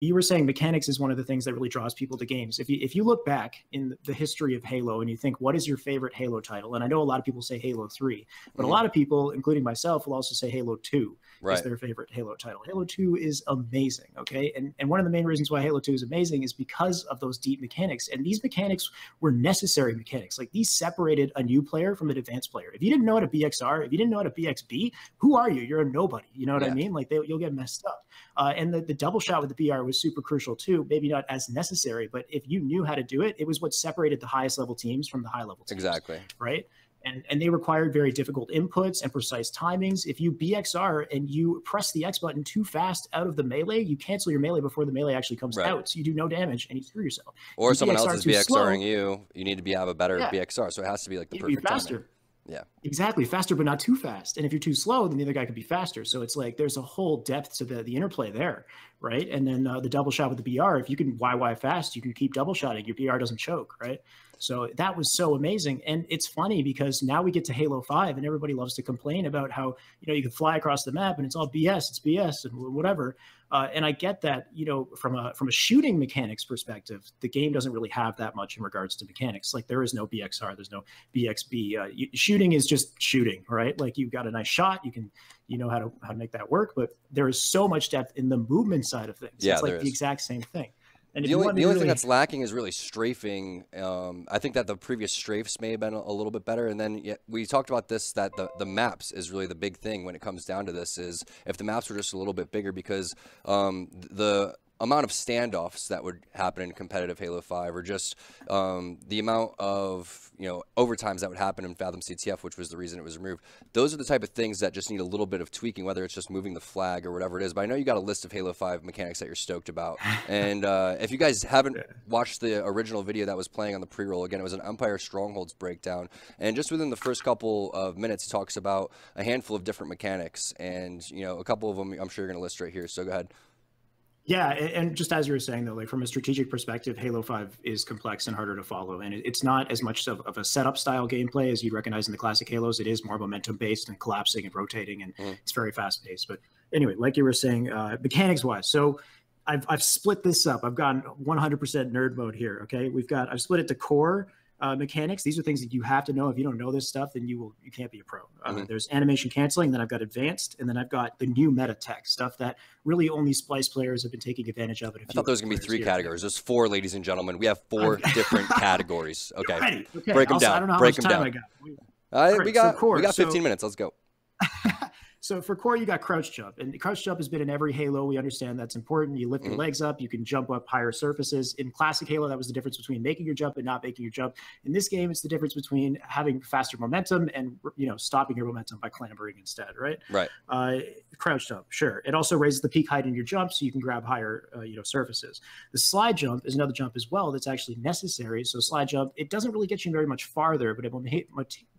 you were saying mechanics is one of the things that really draws people to games. If you look back in the history of Halo and you think, what is your favorite Halo title? And I know a lot of people say Halo 3, but a lot of people, including myself, will also say Halo 2 is their favorite Halo title. Halo 2 is amazing, okay? And one of the main reasons why Halo 2 is amazing is because of those deep mechanics. And these mechanics were necessary mechanics. Like, these separated a new player from an advanced player. If you didn't know how to BXR, if you didn't know how to BXB, who are you? You're a nobody. You know what I mean? Like, you'll get messed up. And the double shot with the BR was super crucial too. Maybe not as necessary, but if you knew how to do it, it was what separated the highest level teams from the high level teams. Exactly. Right. And they required very difficult inputs and precise timings. If you BXR and you press the X button too fast out of the melee, you cancel your melee before the melee actually comes out. So you do no damage and you screw yourself. Or someone else is BXRing you. You need to have a better BXR. So it has to be like the perfect faster. timing. Yeah, exactly. Faster, but not too fast. And if you're too slow, then the other guy could be faster. So it's like there's a whole depth to the interplay there, right? And then the double shot with the BR, if you can YY fast, you can keep double shotting. Your BR doesn't choke, right? So that was so amazing. And it's funny because now we get to Halo 5 and everybody loves to complain about how, you can fly across the map and it's all BS, it's BS and whatever. And I get that, from a shooting mechanics perspective, the game doesn't really have that much in regards to mechanics. Like, there is no BXR, there's no BXB. Shooting is just shooting, right? Like, you've got a nice shot, you know how to make that work, but there is so much depth in the movement side of things. Yeah, it's like the exact same thing. And the only thing that's lacking is really strafing. I think that the previous strafes may have been a little bit better. And then we talked about this, that the maps is really the big thing when it comes down to this, is if the maps were just a little bit bigger, because the amount of standoffs that would happen in competitive Halo 5, or just the amount of overtimes that would happen in Fathom CTF, which was the reason it was removed. Those are the type of things that just need a little bit of tweaking, whether it's just moving the flag or whatever it is. But I know you got a list of Halo 5 mechanics that you're stoked about. And if you guys haven't watched the original video that was playing on the pre-roll, again, it was an Umpire Strongholds breakdown. And just within the first couple of minutes, it talks about a handful of different mechanics. And, a couple of them I'm sure you're going to list right here. So go ahead. Yeah, and just as you were saying, though, like, from a strategic perspective, Halo 5 is complex and harder to follow. And it's not as much of a setup style gameplay as you'd recognize in the classic Halos. It is more momentum-based and collapsing and rotating, and it's very fast-paced. But anyway, like you were saying, mechanics-wise, so I've split this up. I've gone 100% nerd mode here, okay? I've split it to core mechanics. These are things that you have to know. If you don't know this stuff, then you can't be a pro. There's animation canceling, then I've got advanced, and then I've got the new meta tech stuff that really only Splice players have been taking advantage of. I thought there was going to be 3 categories. There's 4, ladies and gentlemen. We have 4 different categories. Okay. Okay. Break them also, down. I don't know how Break much them time down. I got. We got 15 minutes. Let's go. So for core, you got crouch jump, and crouch jump has been in every Halo. We understand that's important. You lift your legs up, you can jump up higher surfaces. In classic Halo, that was the difference between making your jump and not making your jump. In this game, it's the difference between having faster momentum and stopping your momentum by clambering instead, right? Right. Crouch jump, sure. It also raises the peak height in your jump, so you can grab higher surfaces. The slide jump is another jump as well that's actually necessary. So slide jump, it doesn't really get you very much farther, but it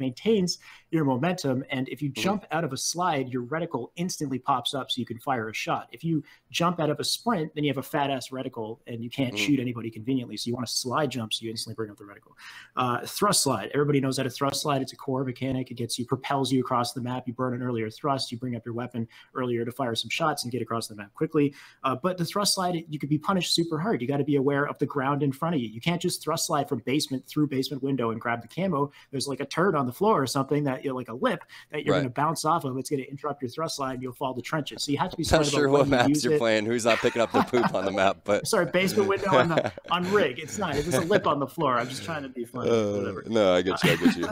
maintains your momentum. And if you jump out of a slide, your reticle instantly pops up so you can fire a shot. If you jump out of a sprint, then you have a fat ass reticle and you can't shoot anybody conveniently. So you want to slide jump so you instantly bring up the reticle. Thrust slide. Everybody knows how to thrust slide. It's a core mechanic. It propels you across the map. You burn an earlier thrust. You bring up your weapon earlier to fire some shots and get across the map quickly. But the thrust slide, you could be punished super hard. You got to be aware of the ground in front of you. You can't just thrust slide from basement through basement window and grab the camo. There's like a turd on the floor or something that like a lip that you're going to bounce off of. It's going to interrupt your thrust slide and you'll fall to trenches. So you have to be smart about sure what maps you're playing. Who's not picking up the poop on the map? But sorry, basement window on rig. It's not. It's a lip on the floor. I'm just trying to be funny. Whatever. No, I get you.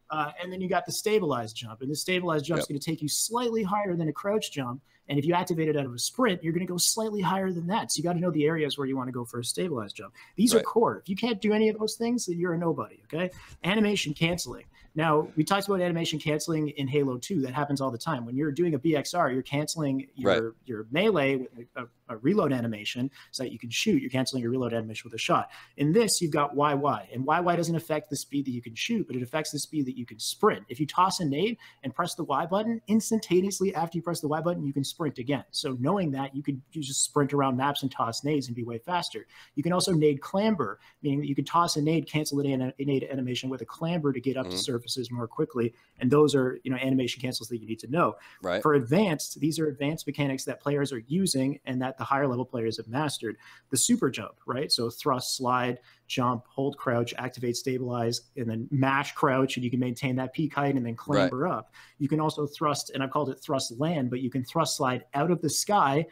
And then you got the stabilized jump, and the stabilized jump is going to take you slightly higher than a crouch jump. And if you activate it out of a sprint, you're going to go slightly higher than that. So you got to know the areas where you want to go for a stabilized jump. These are core. If you can't do any of those things, then you're a nobody. Okay. Animation canceling. Now, we talked about animation canceling in Halo 2. That happens all the time. When you're doing a BXR, you're canceling your melee with a reload animation so that you can shoot. You're canceling your reload animation with a shot. In this, you've got YY. And YY doesn't affect the speed that you can shoot, but it affects the speed that you can sprint. If you toss a nade and press the Y button, instantaneously after you press the Y button, you can sprint again. So knowing that, you just sprint around maps and toss nades and be way faster. You can also nade clamber, meaning that you can toss a nade, cancel a nade animation with a clamber to get up to surfaces more quickly. And those are animation cancels that you need to know. For advanced, these are advanced mechanics that players are using and that that the higher level players have mastered, the super jump, right? So thrust, slide, jump, hold, crouch, activate, stabilize, and then mash, crouch, and you can maintain that peak height and then clamber up. You can also thrust, and I've called it thrust land, but you can thrust slide out of the sky,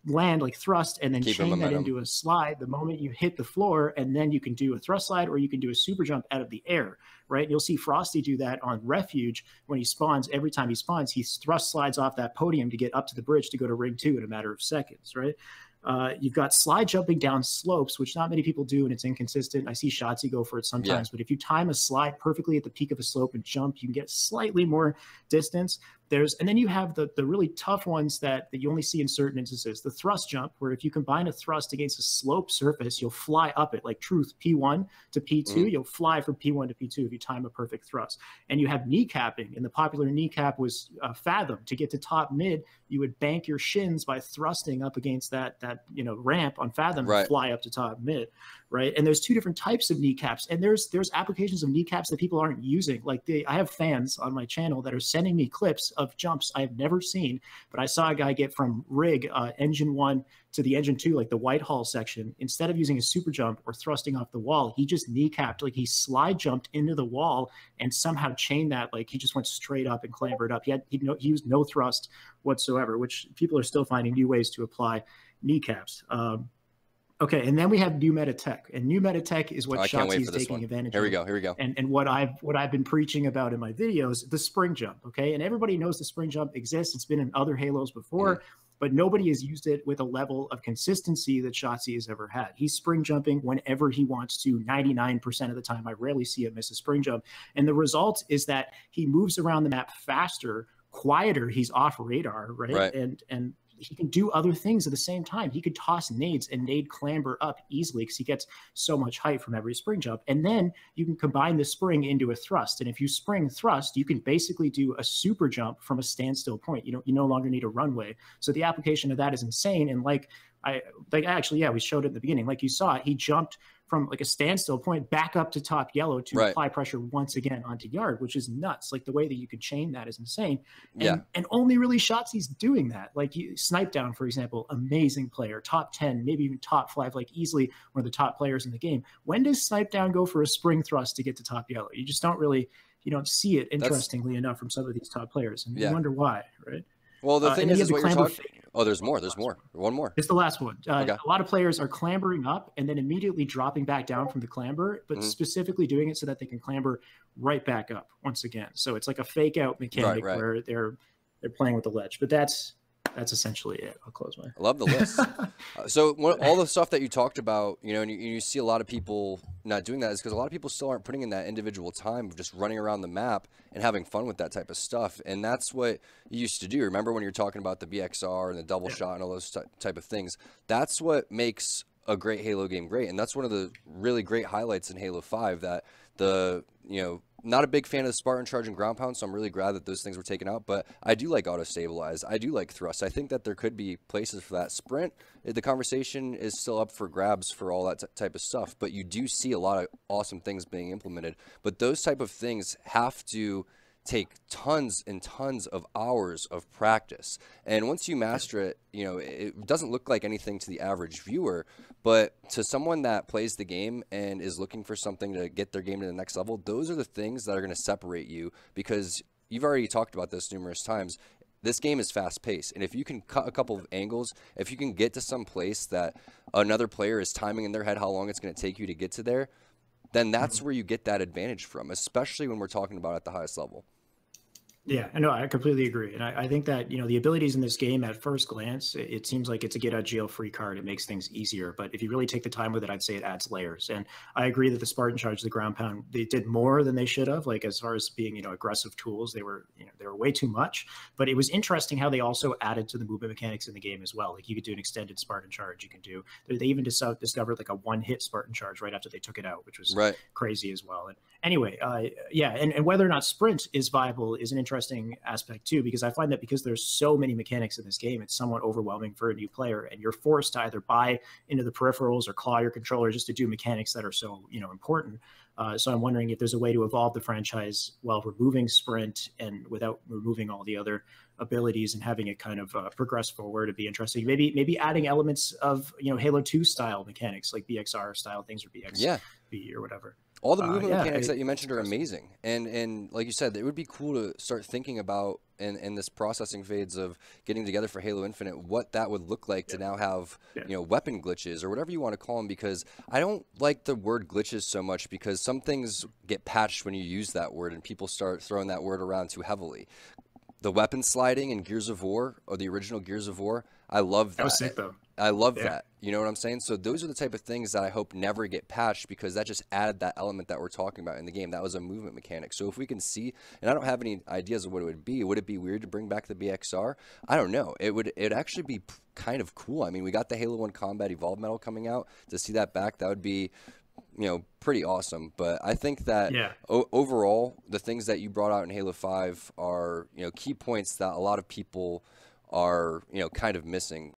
land like thrust, and then chain that into a slide the moment you hit the floor, and then you can do a thrust slide or you can do a super jump out of the air, right? You'll see Frosty do that on Refuge when he spawns. Every time he spawns, he thrust slides off that podium to get up to the bridge to go to ring 2 in a matter of seconds, right? You've got slide jumping down slopes, which not many people do, and it's inconsistent. I see Shotsy go for it sometimes, but if you time a slide perfectly at the peak of a slope and jump, you can get slightly more distance. And then you have the really tough ones that you only see in certain instances. The thrust jump, where if you combine a thrust against a slope surface, you'll fly up it, like Truth, P1 to P2. You'll fly from P1 to P2 if you time a perfect thrust. And you have kneecapping, and the popular kneecap was Fathom. To get to top mid, you would bank your shins by thrusting up against that ramp on Fathom and fly up to top mid, right? And there's two different types of kneecaps, and there's applications of kneecaps that people aren't using. Like I have fans on my channel that are sending me clips of jumps I have never seen, but I saw a guy get from rig engine 1 to the engine 2, like the Whitehall section. Instead of using a super jump or thrusting off the wall, he just kneecapped, like he slide jumped into the wall and somehow chained that. Like he just went straight up and clambered up. He used no thrust whatsoever, which people are still finding new ways to apply kneecaps. Okay, and then we have new meta tech, and new meta tech is what Shotsy is taking advantage of. Here we go. And what I've been preaching about in my videos, the spring jump. Okay, and everybody knows the spring jump exists. It's been in other Halos before, but nobody has used it with a level of consistency that Shotsy has ever had. He's spring jumping whenever he wants to, 99% of the time. I rarely see him miss a spring jump, and the result is that he moves around the map faster, quieter. He's off radar, right? And he can do other things at the same time. He could toss nades and nade clamber up easily because he gets so much height from every spring jump. And then you can combine the spring into a thrust. And if you spring thrust, you can basically do a super jump from a standstill point. You no longer need a runway. So the application of that is insane. And we showed it at the beginning. Like you saw it, he jumped from like a standstill point back up to top yellow to apply pressure once again onto yard, which is nuts. Like the way that you could chain that is insane. And only really Shotsy's doing that. Like Snipe Down, for example, amazing player, top 10, maybe even top 5, like easily one of the top players in the game. When does Snipe Down go for a spring thrust to get to top yellow? You just don't really, you don't see it, interestingly enough, from some of these top players. And you wonder why, right? Well, the thing is what you're talking. Oh, there's more. There's more. One more. It's the last one. A lot of players are clambering up and then immediately dropping back down from the clamber, but specifically doing it so that they can clamber right back up once again. So it's like a fake out mechanic where they're playing with the ledge. But that's essentially it. I'll close my. I love the list. So all the stuff that you talked about, and you see a lot of people not doing that is because a lot of people still aren't putting in that individual time of just running around the map and having fun with that type of stuff. And that's what you used to do. Remember when you're talking about the BXR and the double shot and all those type of things? That's what makes a great Halo game great. And that's one of the really great highlights in Halo 5 that not a big fan of the Spartan Charge and Ground Pound, so I'm really glad that those things were taken out. But I do like Auto Stabilize. I do like Thrust. I think that there could be places for that. Sprint, the conversation is still up for grabs for all that type of stuff. But you do see a lot of awesome things being implemented. But those type of things have to take tons and tons of hours of practice. And once you master it, it doesn't look like anything to the average viewer, but to someone that plays the game and is looking for something to get their game to the next level, those are the things that are going to separate you, because you've already talked about this numerous times. This game is fast-paced, and if you can cut a couple of angles, if you can get to some place that another player is timing in their head how long it's going to take you to get to there, then that's where you get that advantage from, especially when we're talking about at the highest level. Yeah, no, I completely agree. And I think that, the abilities in this game at first glance, it seems like it's a get out jail free card. It makes things easier. But if you really take the time with it, I'd say it adds layers. And I agree that the Spartan Charge, the Ground Pound, they did more than they should have. Like as far as being, aggressive tools, they were way too much. But it was interesting how they also added to the movement mechanics in the game as well. Like you could do an extended Spartan Charge. You can do, they even discovered like a one-hit Spartan Charge right after they took it out, which was crazy as well. And anyway, and whether or not Sprint is viable is an interesting interesting aspect too, because I find that because there's so many mechanics in this game, it's somewhat overwhelming for a new player, and you're forced to either buy into the peripherals or claw your controller just to do mechanics that are so, you know, important. So I'm wondering if there's a way to evolve the franchise while removing sprint and without removing all the other abilities and having it kind of progress forward. It'd be interesting. Maybe adding elements of, you know, Halo 2 style mechanics, like BXR style things, or BXB or whatever. All the movement mechanics that you mentioned are amazing. And like you said, it would be cool to start thinking about in this processing phase of getting together for Halo Infinite, what that would look like to now have, you know, weapon glitches or whatever you want to call them, because I don't like the word glitches so much, because some things get patched when you use that word and people start throwing that word around too heavily. The weapon sliding in Gears of War, or the original Gears of War, I love that. That was sick, though. I love that. You know what I'm saying? So those are the type of things that I hope never get patched, because that just added that element that we're talking about in the game. That was a movement mechanic. So if we can see, and I don't have any ideas of what it would it be weird to bring back the BXR? I don't know. It'd actually be kind of cool. I mean, we got the Halo 1 Combat Evolved medal coming out. To see that back, that would be, you know, pretty awesome. But I think that overall, the things that you brought out in Halo 5 are, you know, key points that a lot of people are, you know, kind of missing